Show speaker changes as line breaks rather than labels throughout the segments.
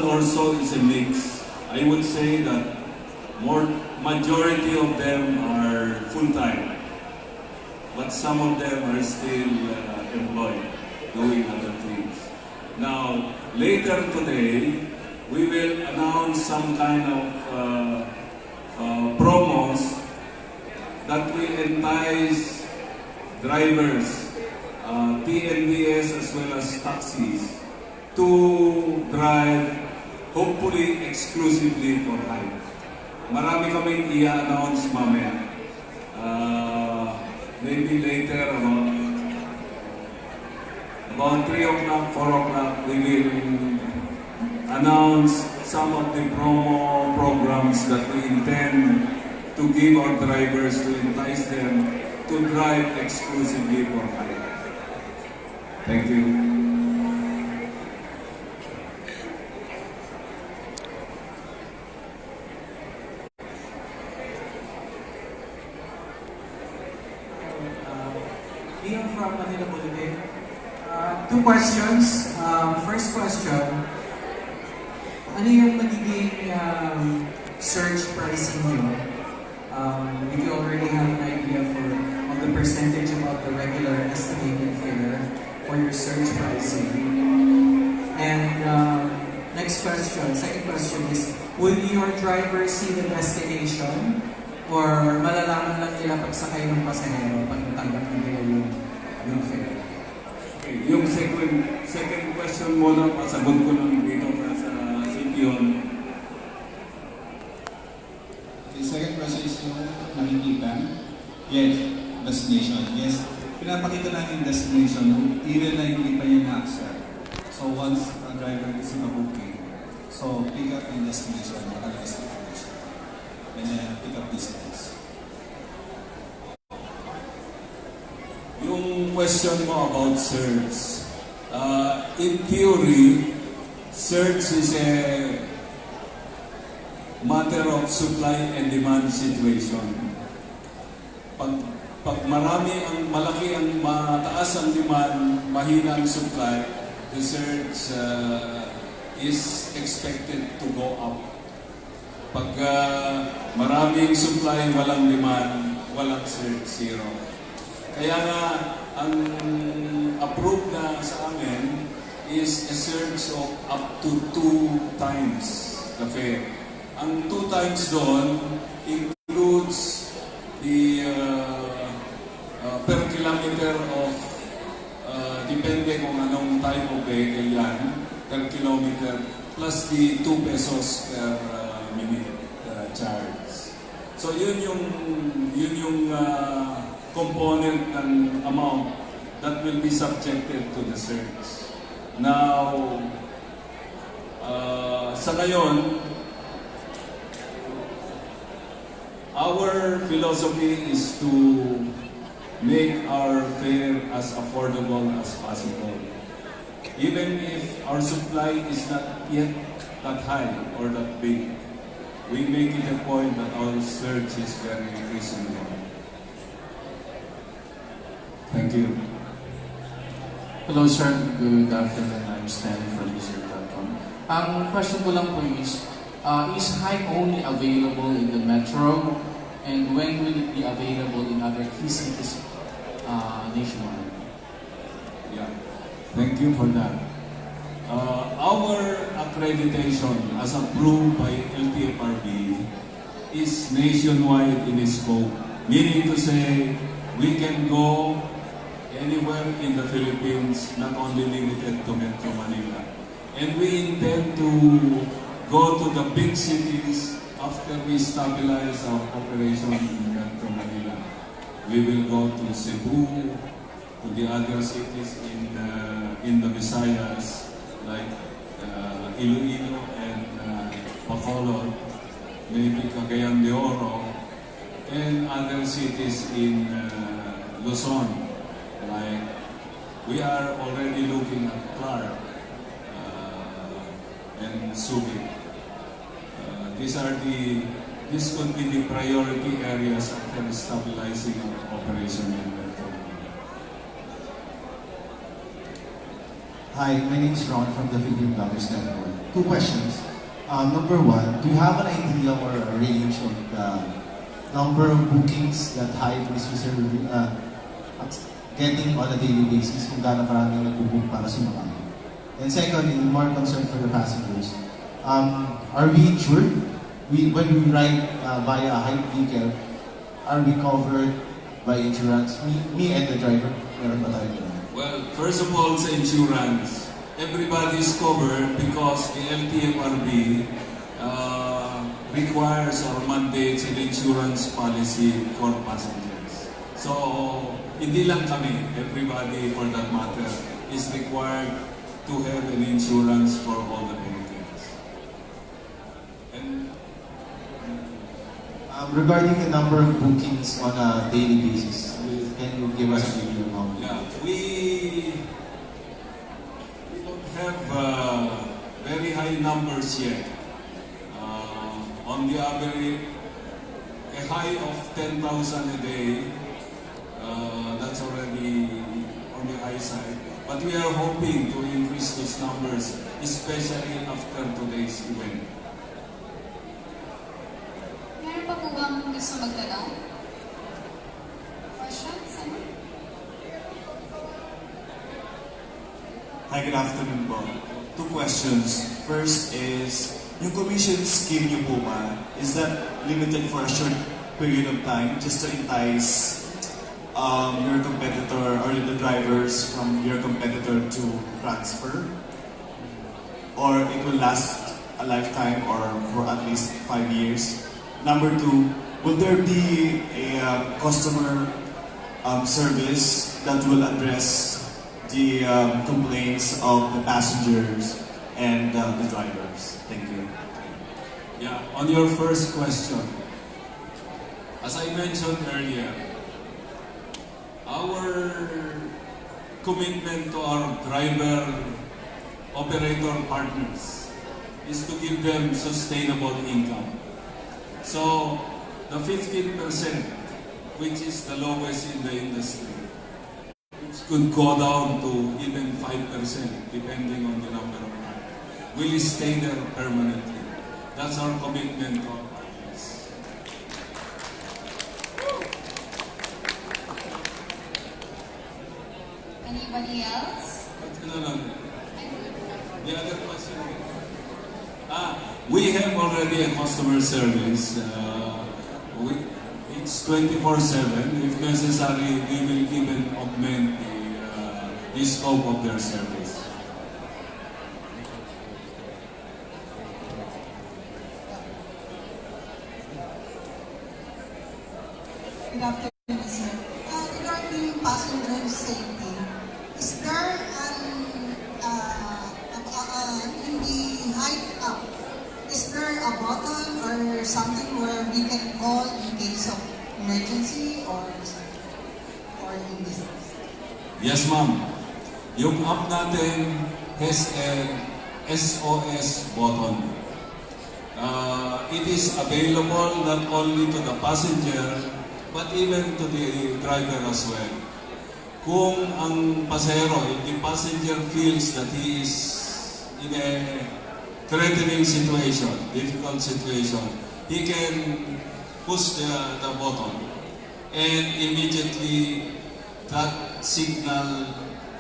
also is a mix. I would say that majority of them are full-time, but some of them are still employed, doing other things. Now, later today, we will announce some kind of promos that will entice drivers, TNVS as well as taxis, to drive hopefully exclusively for hire. Marami kaming i-announce mamaya. Maybe later about 3 o'clock, 4 o'clock, we will announce some of the promo programs that we intend to give our drivers to entice them to drive exclusively for hire. Thank you.
From Manila Bulletin. 2 questions. First question, ano yung magiging surge pricing nyo? Do you already have an idea of the percentage about the regular estimated fare for your surge pricing? And next question, second question is, will your driver see the destination or malalaman lang nila pagsakay ng pasahero pag natanggap nila yung fare?
Okay, yung second question mo na, pasagot ko lang dito sa Sipion.
The second question is yung nakikita. Yes, destination. Yes, pinapakita natin destination even na hindi pa yung na-accept. So once a driver is in a booking, so pick up yung destination, makalagay sa destination. And then pick up distance.
Yung question mo about surge. In theory, surge is a matter of supply and demand situation. Pag malaki ang mataas ang demand, mahina ang supply, the surge is expected to go up. Pag maraming supply, walang demand, walang surge, zero. Kaya nga, ang approved na sa amin is a surge of up to 2 times the fare. Ang 2 times doon includes the per kilometer of, depende kung anong type of vehicle yan, per kilometer, plus the 2 pesos per minute charge. So yun yung component ng amount that will be subjected to the surge. Now, sa ngayon, our philosophy is to make our fare as affordable as possible. Even if our supply is not yet that high or that big, we make it a point that our surge is very reasonable. Thank you.
Hello sir, good afternoon. I'm Stanley from Reserve.com. Ang question ko lang po is hike only available in the metro? And when will it be available in other key cities nationwide?
Yeah, thank you for that. Our accreditation as approved by LTFRB is nationwide in scope. Meaning to say, we can go anywhere in the Philippines, not only limited to Metro Manila. And we intend to go to the big cities after we stabilize our operation in Metro Manila. We will go to Cebu, to the other cities in the Visayas, like Iloilo and Bacolod, maybe Cagayan de Oro, and other cities in Luzon. Like, we are already looking at Clark and Subic. This could be the priority areas after stabilizing our operation in Metro.
Hi, my name is Ron from the Filipino TNC. Two questions. Number one, do you have an idea or a range of the number of bookings that Hybris is getting on a daily basis kung gaano karaming nag-book para sumakay? And secondly, more concern for the passengers. Are we insured? When we ride via a hype vehicle, are we covered by insurance? Me and the driver, meron ba tayo ganun?
Well, first of all, sa insurance, everybody is covered because the LTFRB requires or mandates an insurance policy for passengers. So, hindi lang kami, everybody for that matter, is required to have an insurance for all the vehicles. And
regarding the number of bookings on a daily basis, can you give us a idea of
yeah, we don't have very high numbers yet. On the average, a high of 10,000 a day, that's already on the high side. But we are hoping to increase those numbers, especially after today's event.
Meron pa po bang gusto magtanong? Questions? Ano?
Hi, good afternoon po. Two questions. First is, yung commission scheme niyo po ba, is that limited for a short period of time just to entice your competitor or the drivers from your competitor to transfer? Or it will last a lifetime or for at least 5 years? Number two, will there be a customer service that will address the complaints of the passengers and the drivers? Thank you.
Yeah, on your first question, as I mentioned earlier, our commitment to our driver operator partners is to give them sustainable income. So, the 15%, which is the lowest in the industry, which could go down to even 5%, depending on the number of cars, will stay there permanently. That's our commitment to our partners.
Anybody else?
No. The other question. We have already a customer service. It's 24/7. If necessary, we will even augment the scope of their service.
Good afternoon, sir. Regarding passenger safety, is there in the hike up, is there a button or something where we can call in case of emergency or in this?
Yes, ma'am. Yung app natin has a SOS button. It is available not only to the passenger, but even to the driver as well. Kung ang pasahero, if the passenger feels that he is in a threatening situation, difficult situation, he can push the button and immediately that signal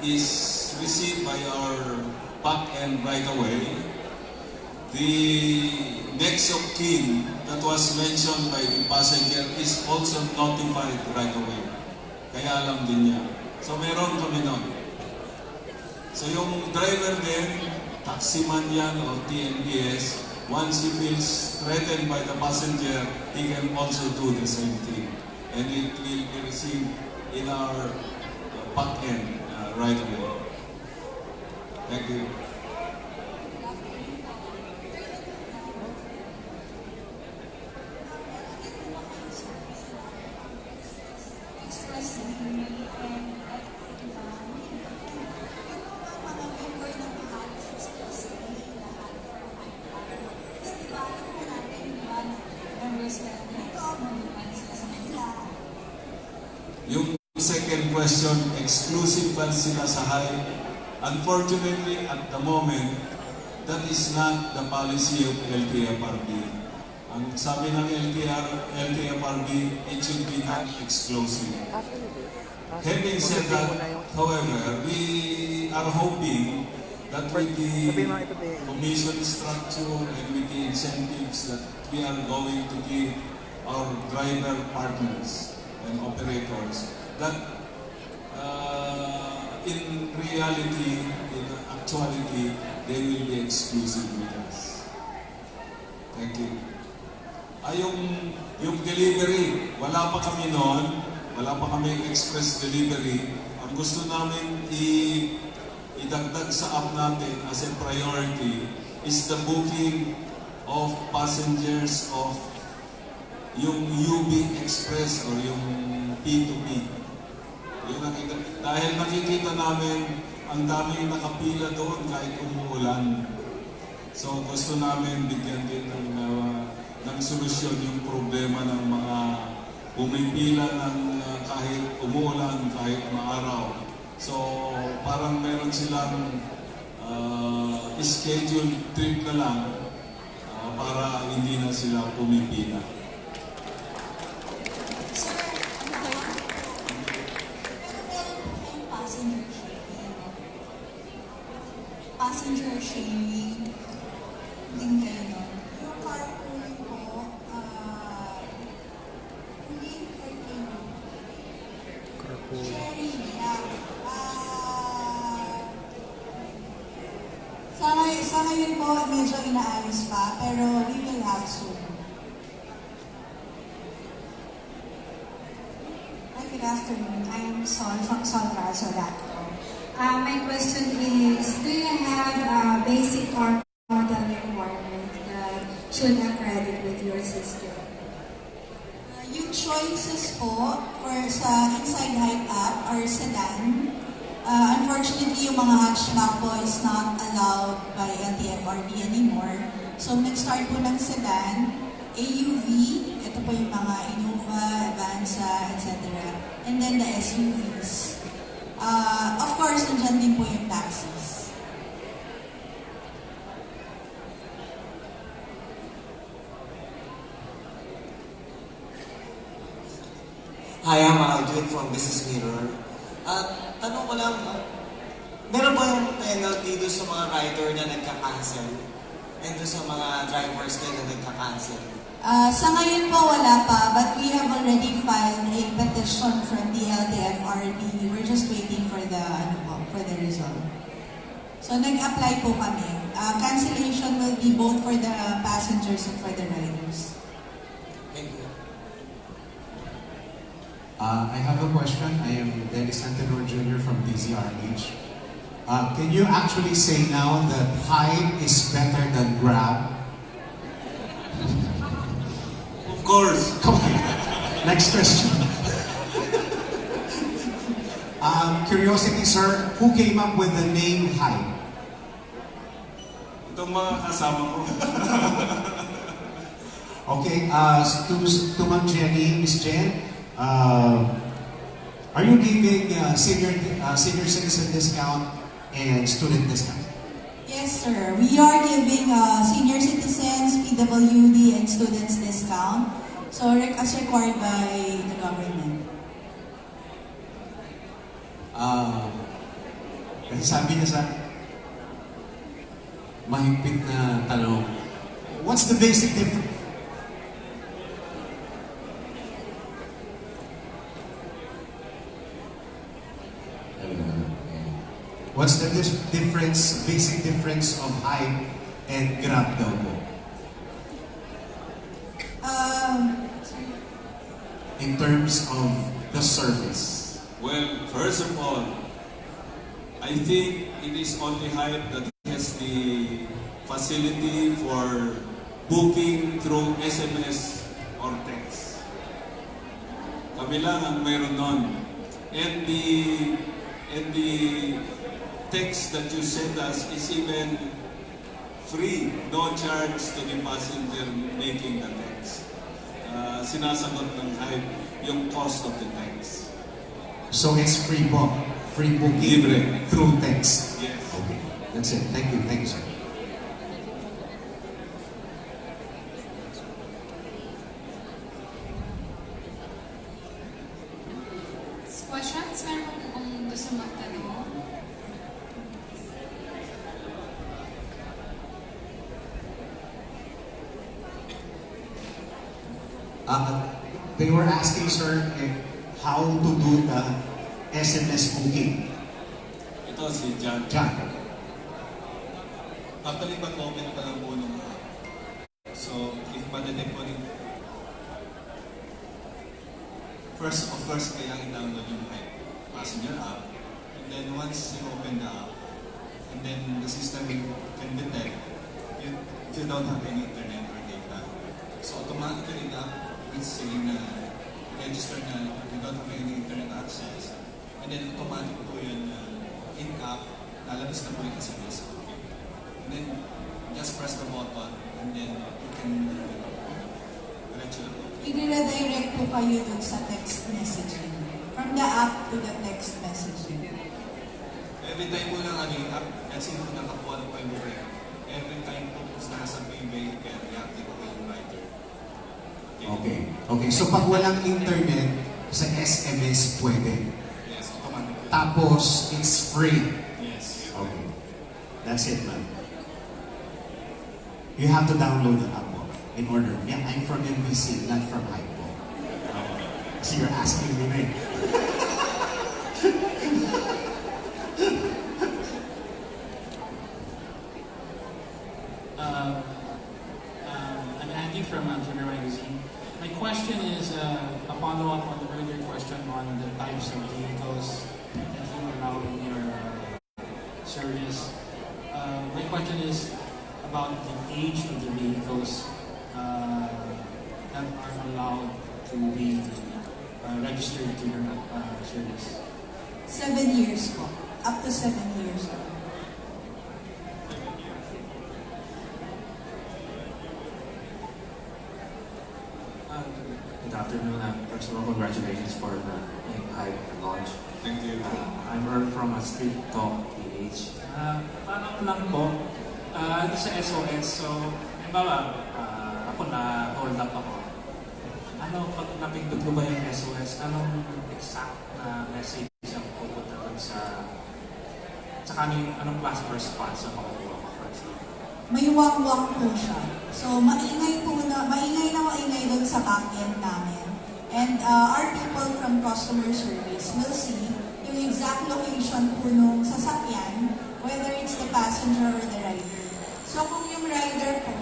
is received by our back end right away. The next of kin that was mentioned by the passenger is also notified right away. Kaya alam din niya. So meron kami nun. So yung driver din, taximan yan or TNBS, once he feels threatened by the passenger, he can also do the same thing. And it will be received in our back end right away. Thank you. Yung second question, exclusive ba sila sa high? Unfortunately, at the moment, that is not the policy of LTFRB. Ang sabi ng LTFRB, it should be not exclusive. Having said that, however, we are hoping that with the commission structure and with the incentives that we are going to give our driver partners and operators, that in reality, in actuality, they will be exclusive with us. Thank you. Yung delivery, wala pa kami noon, wala pa kami express delivery. Ang gusto namin idagdag sa app natin as a priority is the booking of passengers of yung UB Express or yung P2P. Dahil nakikita namin ang daming nakapila doon kahit umuulan. So gusto namin bigyan din ng solusyon yung problema ng mga pumipila ng kahit umuulan, kahit maaraw. So parang meron silang scheduled trip na lang para hindi na sila pumipila.
Passenger sharing, din kayo nun.
Yung carpooling po, hindi sharing lang. Sa ngayon po, medyo inaayos pa, pero we will have soon.
Hi, good afternoon. I am Sol from solrazo.com. My question is, do you have a basic car model requirement that should accredit with your system?
Yung choices po for sa inside height up or sedan, unfortunately yung mga hatchback po is not allowed by LTFRB anymore. So nag-start po ng sedan, AUV, ito po yung mga Innova, Avanza, etc. And then the SUVs. Of course, nandyan din po yung taxis.
Hi, I'm Aldrin from Business Mirror. Tanong ko lang, meron ba yung penalty doon sa mga rider na nagka-cancel? And doon sa mga drivers na nagka-cancel?
Sa ngayon po wala pa, but we have already filed a petition from the LTFRB. We're just waiting for the result. So nag-apply po kami. Cancellation will be both for the passengers and for the riders.
Thank you.
I have a question. I am Dennis Antenor Jr. from DZRH. Can you actually say now that Hype is better than Grab?
Of course.
Next question. Curiosity, sir, who came up with the name Hype?
Itong mga kasama ko.
Okay, to Ma'am Jenny, Miss Jen, are you giving senior citizen discount and student discount?
Yes, sir. We are giving senior citizens, PWD, and students discount. So as required by the government.
Kasi sabi niya sa mahigpit na tanong, what's the basic difference? What's the basic difference of Hype and Grab daw po? In terms of the service.
Well, first of all, I think it is only Hype that has the facility for booking through SMS or text. Kami lang ang mayroon nun. And the text that you send us is even free, no charge to the passenger making the text. Sinasagot ng Hype yung cost of the text.
So it's free po?
free booking
Libre.
through text.
Yes.
Okay, that's it. Thank you, sir.
Questions? Meron po kung gusto magtanong?
They were asking, sir, how to do the SMS booking.
Ito si John.
John.
Actually, pag-open pa lang po nung app. So, if madetect po rin, first, of course, kailangan i-download yung passenger app. And then once you open the app, and then the system can detect if you don't have any internet or data. So automatically the app is saying na register na you don't have any internet access. And then automatic po yun in-app, lalabas na po yung SMS. And then just press the button and then you can diretso na po.
I-redirect po kayo dun sa text messaging. From the app to the text messaging.
Every time po lang yung app, kasi po nakakuha ng point break. Every time po nasa PayBay, kaya reactive po yung writer.
Okay. So pag walang internet, sa SMS pwede.
Yes, automatic.
Tapos, it's free.
Yes.
Okay. That's it, man. You have to download the app in order. Yeah, I'm from NBC, not from Hypo. So you're asking me, man.
I'm Andy from Entrepreneur Magazine. My question is a follow-up on the earlier question on the types of vehicles that you allow in your service. My question is about the age of the vehicles that are allowed to be registered to your service.
7 years po. Up to 7 years po.
Good afternoon. First of all, congratulations for the hype launch.
Thank you.
I'm Earl from Street Talk PH.
Follow-up lang po sa SOS. So, halimbawa, ako na hold up ako. Pag napindot ko ba yung SOS, anong exact na message ang pupunta dun sa saka anong class of response ang makukuha ko, for example?
May wang-wang po siya. So, maingay doon sa backend namin. And our people from customer service will see yung exact location po nung sasakyan, whether it's the passenger or the rider. So, kung yung rider po,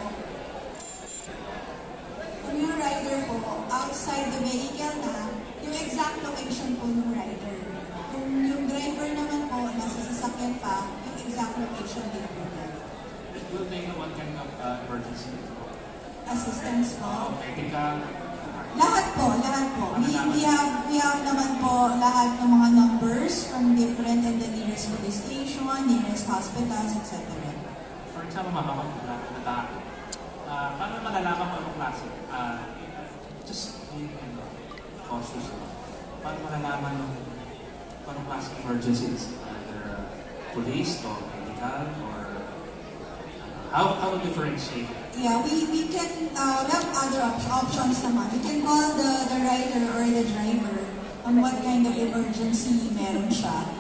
outside the vehicle na, yung exact location po ng rider. Kung yung driver naman po, nasa sasakyan pa, yung exact location din po na.
It will take what kind of emergency?
Assistance po.
Medical?
Lahat po. We have naman po lahat ng mga numbers from different and the nearest police station, nearest hospitals, etc.
For example, nakakita. Paano malalaman mo anong klase? Just being cautious. Paano malalaman anong klase emergencies? Either police or medical or how to differentiate?
Yeah, we can have other options naman. We can call the rider or the driver on what kind of emergency meron siya.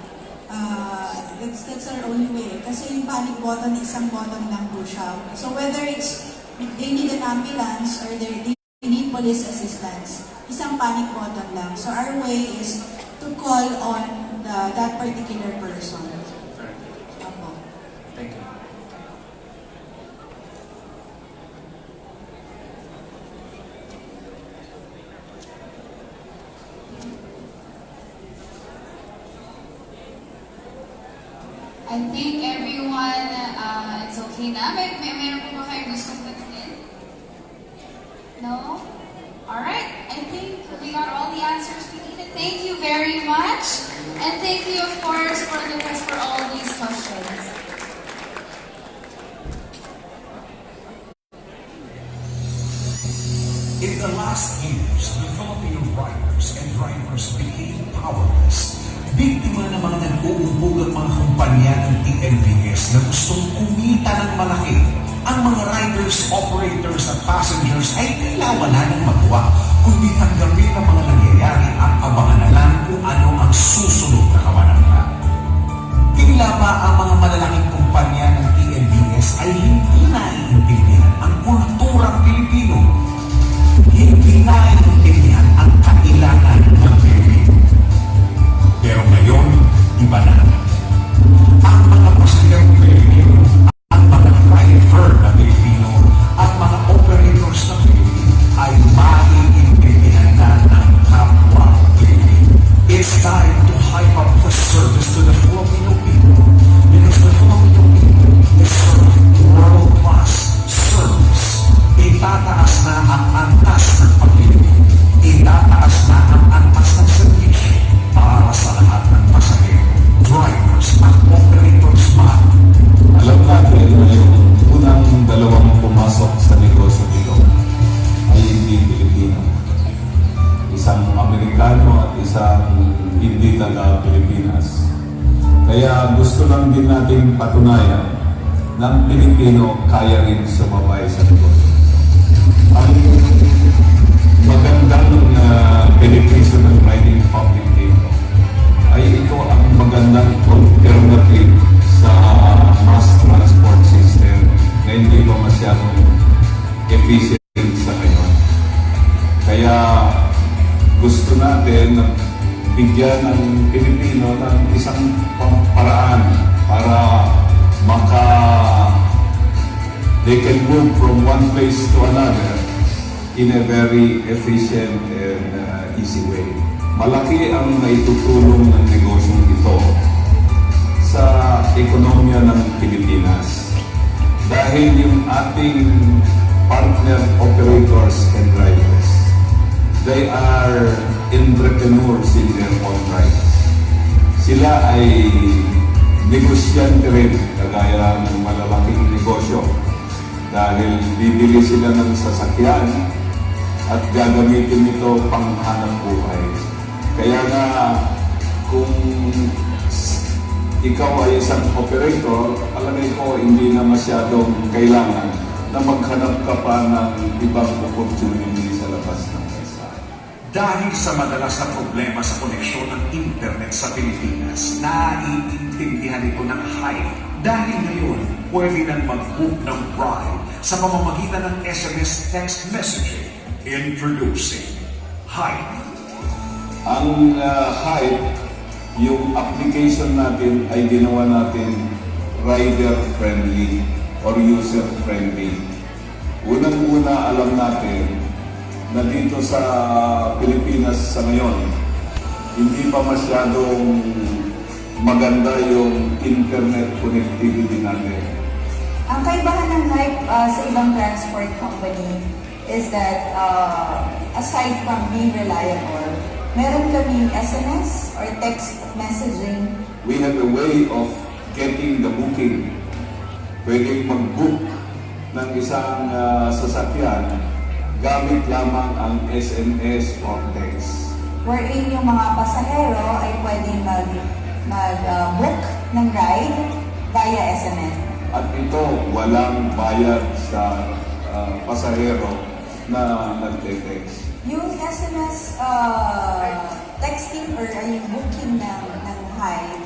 That's our only way. Kasi yung panic button, isang button lang po siya. So whether it's they need an ambulance or they need police assistance, isang panic button lang. So our way is to call on that particular person.
Thank you.
I think everyone, it's okay na. Meron po ba kayo gustong tanungin? No? Alright, I think we got all the answers we needed. Thank you very much. And thank you, of course, for all these questions.
In the last years, the Filipino riders and drivers became powerless biktima ng mga nag-uumbog at mga kumpanya ng TNVS na gustong kumita ng malaki. Ang mga riders, operators at passengers ay tila wala nang magawa, kundi tanggapin ang mga nangyayari at abangan na lang kung ano ang susunod na kabanata. Tila ba ang mga malalaking kumpanya ng TNVS ay hindi naiintindihan ang kulturang Pilipino? Hindi naiintindihan ang kailangan ng Pilipino. Pero ngayon, iba na. Ang mga pasaherong Pilipino, ang mga driver na Pilipino, ang mga operators na Pilipino ay maiintindihan na ng kapwa Pilipino. It's time to hype up the service to the Filipino people because the Filipino people deserve world-class service. Itataas na ang antas ng pag-ibig. Itataas na ang antas ng servisyo para sa lahat ng pasahero, drivers at operators man.
Alam natin na yung unang dalawang pumasok sa negosyo dito ay hindi Pilipino. Isang Amerikano at isang hindi taga-Pilipinas. Kaya gusto lang din natin patunayan ng Pilipino kaya rin sumabay sa negosyo. Ang magandang benepisyo ng riding public dito ay ito ang magandang alternative sa mass transport system na hindi pa masyadong efficient sa ngayon. Kaya gusto natin bigyan ng Pilipino ng isang paraan para they can move from one place to another in a very efficient and easy way. Malaki ang naitutulong ng negosyong ito sa ekonomiya ng Pilipinas dahil yung ating partner operators and drivers, they are entrepreneurs in their own right. Sila ay negosyante rin kagaya ng malalaking negosyo dahil bibili sila ng sasakyan at gagamitin ito pang hanap buhay. Kaya nga kung ikaw ay isang operator, palagay ko hindi na masyadong kailangan na maghanap ka pa ng ibang opportunity sa labas ng bansa.
Dahil sa madalas na problema sa koneksyon ng internet sa Pilipinas, naiintindihan ito ng hype. Dahil ngayon, pwede nang mag-book ng ride sa pamamagitan ng SMS text messaging. Introducing Hype.
Ang Hype, yung application natin ay ginawa natin rider-friendly or user-friendly. Unang-una alam natin na dito sa Pilipinas sa ngayon, hindi pa masyadong maganda yung internet connectivity natin.
Ang kaibahan ng Hype sa ibang transport company is that aside from being reliable, meron kaming SMS or text messaging.
We have a way of getting the booking. Pwedeng mag-book ng isang sasakyan gamit lamang ang SMS or text.
Wherein yung mga pasahero ay pwedeng mag-book ng ride via SMS.
At ito, walang bayad sa pasahero na nagte-text.
Yung SMS texting or yung booking ng Hype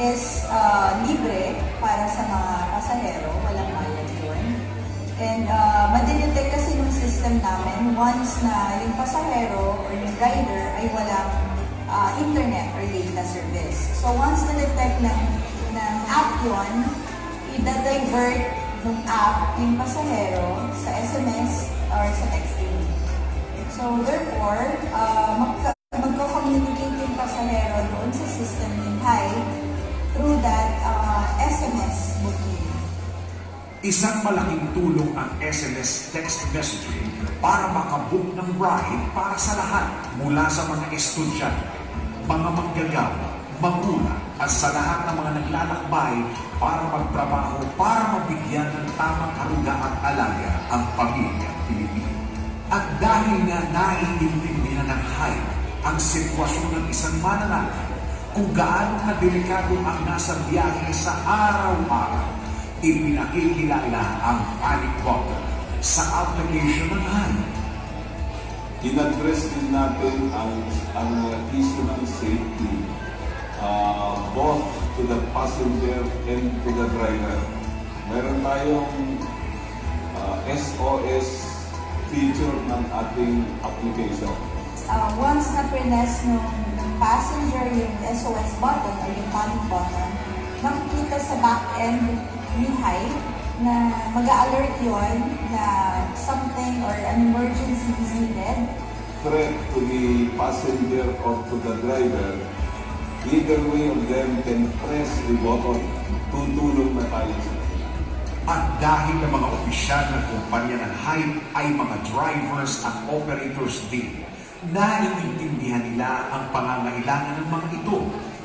is libre para sa mga pasahero, walang bayad yun. And madidetect kasi yung system namin once na yung pasahero or yung rider ay walang internet or data service. So once na-detect ng app yun, i-divert ng app yung pasahero sa SMS or sa texting. So therefore, magko-communicate yung pasahero doon sa system ng Hype through that SMS booking.
Isang malaking tulong ang SMS text messaging para makabook ng ride para sa lahat mula sa mga estudyante, mga manggagawa, magulang at sa lahat ng mga naglalakbay para magtrabaho para mabigyan ng tamang aruga at alaga ang pamilya Pilipino. At dahil nga naiintindihan ng Hype ang sitwasyon ng isang mananakay, kung gaano kadelikado ang nasa biyahe sa araw-araw. Ipinakikilala ang panic button sa application ng HAI.
In-address din natin ang issue ng safety, both to the passenger and to the driver. Meron tayong SOS feature ng ating application.
Once na press ng passenger yung SOS button o yung panic button, makikita sa back-end ni HAI na mag-alert yun na something or an emergency is needed.
Threat to the passenger or to the driver, either way of them can press the button, tutulong na tayo sa kanila.
At dahil ang mga opisyal ng kumpanya ng HAI ay mga drivers at operators din, naiintindihan nila ang pangangailangan ng mga ito.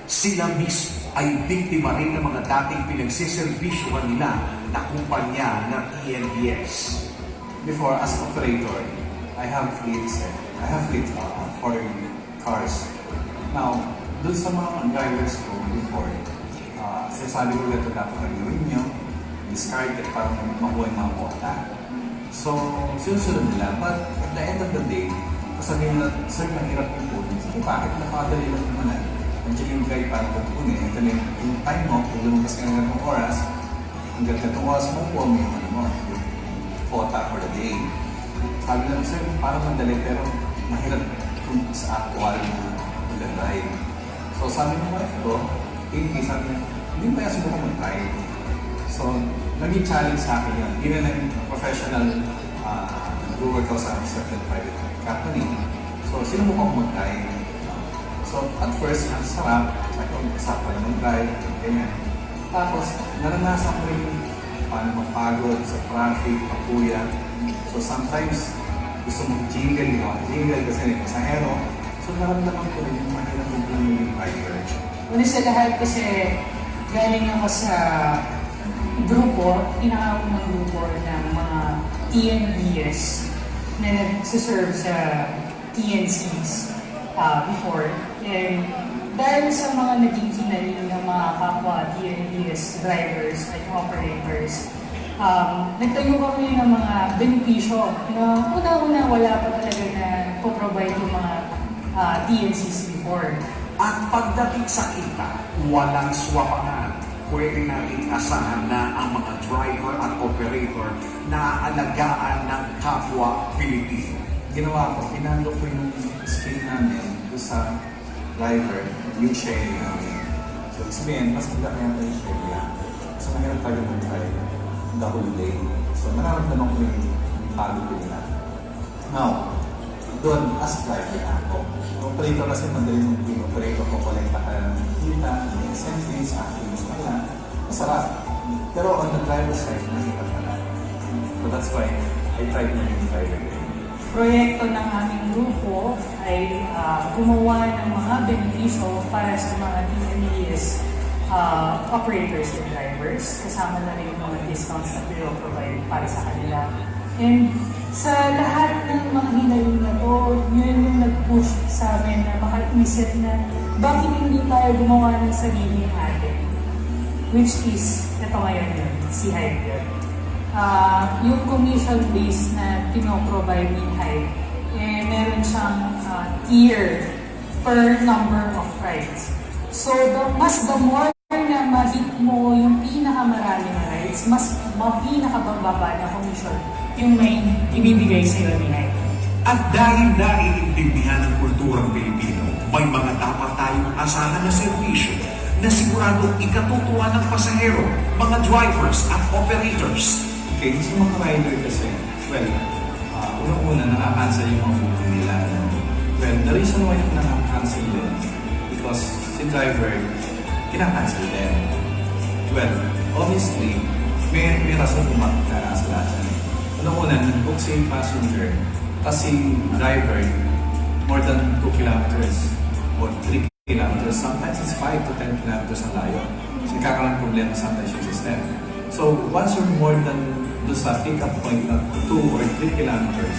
Sila mismo ay biktima rin ng mga dating pinagsiservisyohan nila na kumpanya ng TNVS.
Before, as operator, I have fleets for cars. Now, dun sa mga drivers ko before, sinasabi ko ito dapat ang gawin nyo, discard it para makuha yung mga quota. So, sinusunod nila. But at the end of the day, kasabihin nila, sir, mahirap yung punin. Sige, bakit? Napakadali lang naman na. Nandiyan yung guide para punin. Ito na yung time mo, kung lumabas ka ng ganitong oras, hanggang ganitong oras mo po, may yung quota for the day. Sabi nila, sir, parang madali, pero mahirap kung sa actual na mag-drive. So, sabi ng wife ko, sabi niya, hindi ba yung siguro mag-drive? So, naging challenge sa akin yun. Even I'm professional, nag-work ako sa certain private company. So, sino mo kong mag-drive? So, at first, ang sarap. Sabi ko, sarap pa na mag-drive. Ganyan. Tapos, naranasan ko rin paano mapagod sa traffic, papuya. So, sometimes, gusto mong jingle kasi may pasahero. So, naramdaman ko rin yung mahirap yung driver.
Una sa lahat kasi galing ako sa grupo, pinakaunang grupo ng mga TNVS na nagsiserve sa TNCs before. And dahil sa mga naging kinaling ng mga kapwa TNVS drivers at operators, nagtayo kami ng mga benepisyo na una-una wala pa talaga na po-provide yung mga TNCs before.
At pagdating sa kita, walang swapangan. Pwede natin asahan na ang mga driver at operator na alagaan ng kapwa Pilipino.
Ginawa ko, pinalo ko yung skill namin doon sa driver, yung sharing namin. So, sabihin, mas maganda kaya tayo share yan. So, mahirap tayo mag-drive the whole day. So, nararamdaman ko yung pagod ko nila. Now, doon, as driver ako. Operator kasi madali yung operator ko, kolekta ka ng kita, may incentives, actions ka lang. Masarap. Pero on the driver side, mahirap ka lang. So that's why I tried na yung driver.
Proyekto ng aming grupo ay gumawa ng mga benepisyo para sa mga TNVS operators and drivers. Kasama na rin yung mga discounts na provide para sa kanila. And sa lahat ng mga hinayin na to, yun yung nag-push sa amin na makaisip na bakit hindi tayo gumawa ng sarili natin. Which is, ito ngayon yun, si Hype. Yung commission-based na pinoprovide ni Hype, meron siyang tier per number of rides. So, the more na ma-hit mo yung pinakamaraming rides, mas pinakabababa na commission yung may ibibigay sa'yo ni Hype.
At dahil naiintindihan ng kulturang Pilipino, may mga dapat tayong asahan na serbisyo na siguradong ikatutuwa ng pasahero, mga drivers at operators.
Okay, sa mga rider kasi, well, unang-una nakakancel yung mga booking nila. Well, the reason why nakakancel din, because si driver, kinakancel din. Well, obviously, may rason kung makakancel natin. Unang-una, nag-book sa yung passenger, kasi driver, more than 2 kilometers or 3 kilometers, sometimes it's 5 to 10 kilometers ang layo. So, nagkakaroon problema sometimes yung system. So, once you're more than doon sa pick-up point na 2 or 3 kilometers,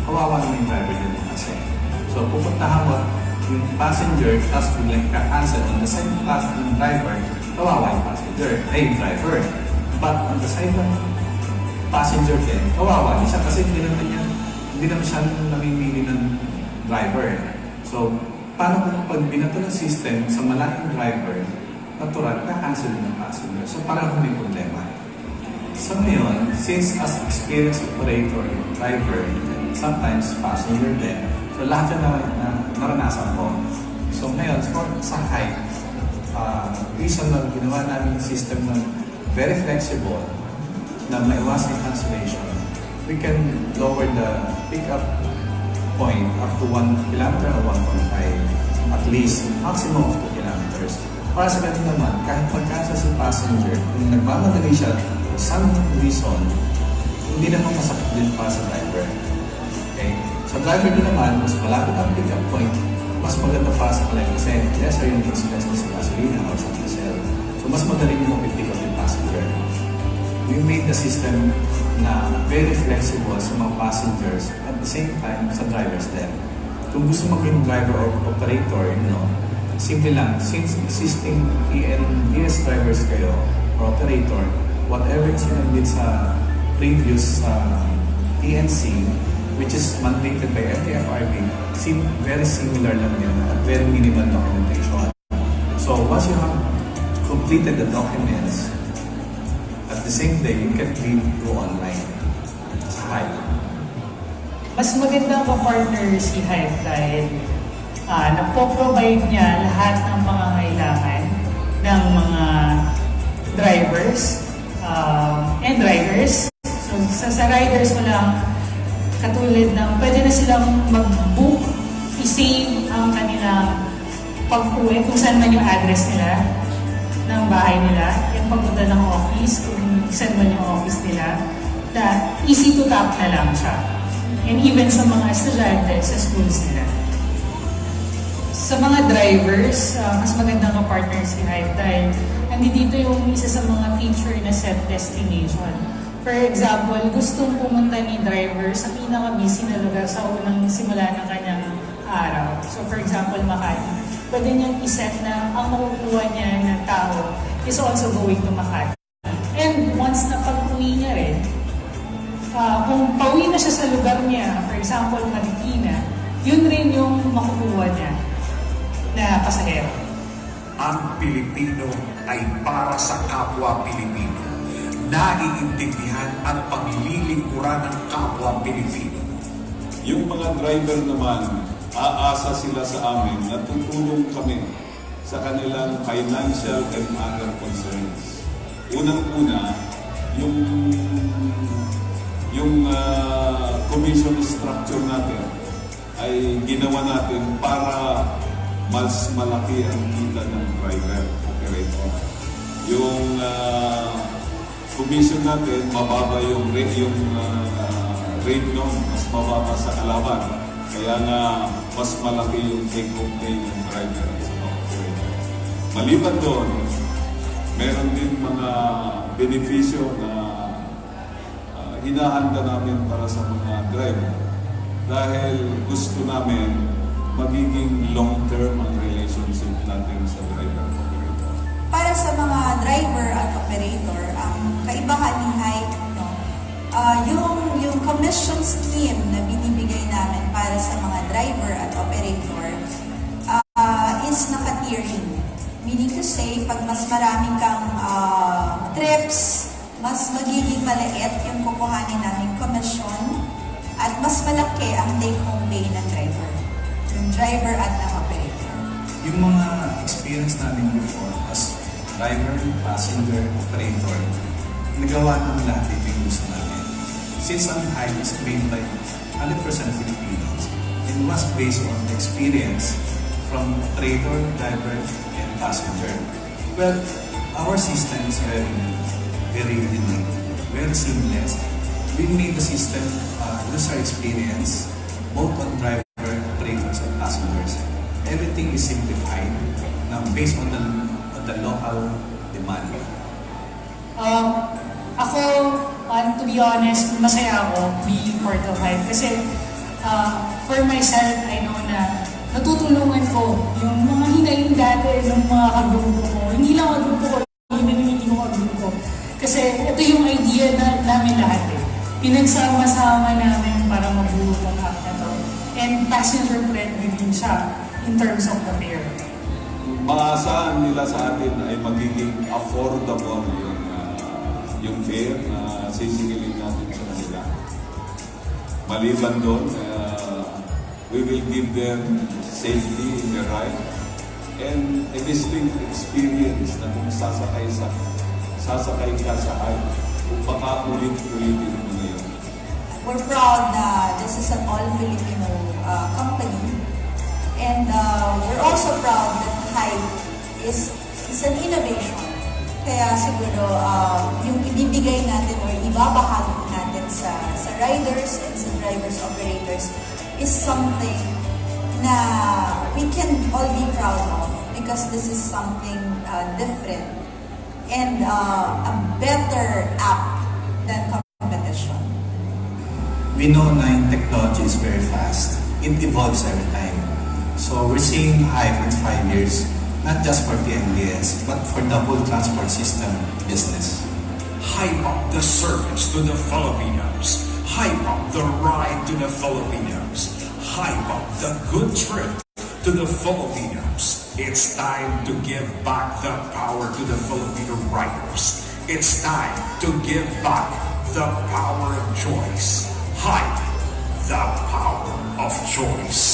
kawawa naman yung driver din kasi. So, pupuntahan mo,
yung passenger tapos biglang ka-cancel on the side ng driver, kawawa yung passenger, ay driver. But on the side ng passenger din, kawawa din siya kasi hindi naman siya namimili ng driver. So, paano kung pag binato ng system sa malaking driver, natural, ka-cancel din ng passenger. So, parang may problema. So ngayon, since as experienced operator, driver, sometimes passenger din, so lahat yan na naranasan ko. So ngayon, sa height, reason na ginawa namin system na very flexible, na maiwasan yung cancellation, we can lower the pickup point up to 1 kilometer or 1.5, at least maximum of 2 kilometers. Para sa ganun naman, kahit pag-cancel si passenger, kung nagmamadali siya, some reason, hindi naman masakit din para sa driver. Okay? Sa driver din naman, mas malapit ang pick-up point, mas maganda para sa client kasi lesser yung expense mo sa gasolina o sa diesel. So, mas madali mo pick up yung passenger. We made the system na very flexible sa mga passengers at the same time sa drivers din. Kung gusto maging driver or operator, simple lang, since existing ENDS drivers kayo or operator, whatever is sinabit sa previous TNC, which is mandated by LTFRB, very similar lang yun at very minimal documentation. So once you have completed the documents, at the same day, you can go online sa Hive.
Mas magandang ka-partner si Hive dahil nagpo-provide niya lahat ng pangangailangan ng mga drivers and riders. So sa riders mo lang, katulad ng pwede na silang mag-book, i-save ang kanilang pag-uwi, kung saan man yung address nila, ng bahay nila, yung pagpunta ng office, kung saan man yung office nila, na easy to tap na lang siya. And even sa mga estudyante sa schools nila. Sa mga drivers, mas magandang ka-partner si Hive dahil nandito yung isa sa mga feature na set destination. For example, gustong pumunta ni driver sa pinaka-busy na lugar sa unang simula ng kanyang araw. So for example, Makati. Pwede niyang iset na ang makukuha niya ng tao is also going to Makati. And once na pag-uwi niya rin, kung pauwi na siya sa lugar niya, for example, Marikina, yun rin yung makukuha niya na pasahero.
Ang Pilipino ay para sa kapwa Pilipino. Naiintindihan at paglilingkuran ng kapwa Pilipino.
Yung mga driver naman, aasa sila sa amin na tutulong kami sa kanilang financial and other concerns. Unang-una, yung commission structure natin ay ginawa natin para mas malaki ang kita ng driver operator. Yung commission natin, mababa yung rate nun, mas mababa sa kalaban. Kaya nga, mas malaki yung take-home pay ng driver at sa operator. Maliban doon, meron din mga benepisyo na hinahanda namin para sa mga driver. Dahil gusto namin magiging long-term ang relationship natin sa driver-operator.
Para sa mga driver at operator, ang kaibahan ni Hive, yung commission scheme na binibigay namin para sa mga driver at operator is naka-tiering. Meaning to say, pag mas maraming kang trips, mas magiging maliit yung kukuhanin namin commission at mas malaki ang take-home pay ng driver. Yung driver at ng operator.
Yung mga experience namin before as driver, passenger, operator, nagawa namin lahat ito yung gusto namin. Since ang Hive is made by 100% Filipinos, it was based on the experience from operator, driver, and passenger. Well, our system is very unique, very seamless. We made the system user experience both on driver, operators, and passengers. Everything is simplified now based on the local demand.
Ako, to be honest, masaya ako being part of Hive kasi for myself, I know na natutulungan ko yung mga hinaing dati ng mga kagrupo ko. Hindi lang kagrupo ko, hindi ko kagrupo ko. Kasi ito yung idea namin lahat eh. Pinagsama-sama namin para mabuo ang app na to. And passenger friendly din siya in terms of the fare.
Maasahan nila sa atin ay magiging affordable yung fare na sisingilin natin sa kanila. Maliban doon, we will give them safety in their ride and a distinct experience na kung sasakay ka sa hype, kung baka ulit-ulitin mo na yun.
We're proud na this is an all-Filipino company. And we're also proud that Hype is an innovation. Kaya siguro yung ibibigay natin or ibabahagi natin sa riders and sa drivers, operators is something na we can all be proud of because this is something different and a better app than competition.
We know na yung technology is very fast. It evolves every time. So we're seeing hype in 5 years, not just for PNBS, but for the whole transport system business.
Hype up the service to the Filipinos. Hype up the ride to the Filipinos. Hype up the good trip to the Filipinos. It's time to give back the power to the Filipino riders. It's time to give back the power of choice. Hype, the power of choice.